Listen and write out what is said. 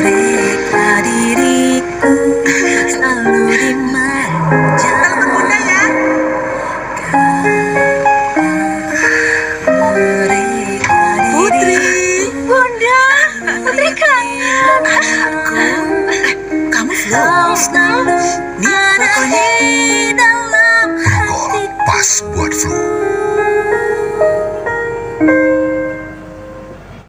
Mereka diriku selalu dimanja. Selamat bunda ya. Putri, Bunda, Putri kangen. kamu flu? Nih, pokoknya Rokok pas buat flu.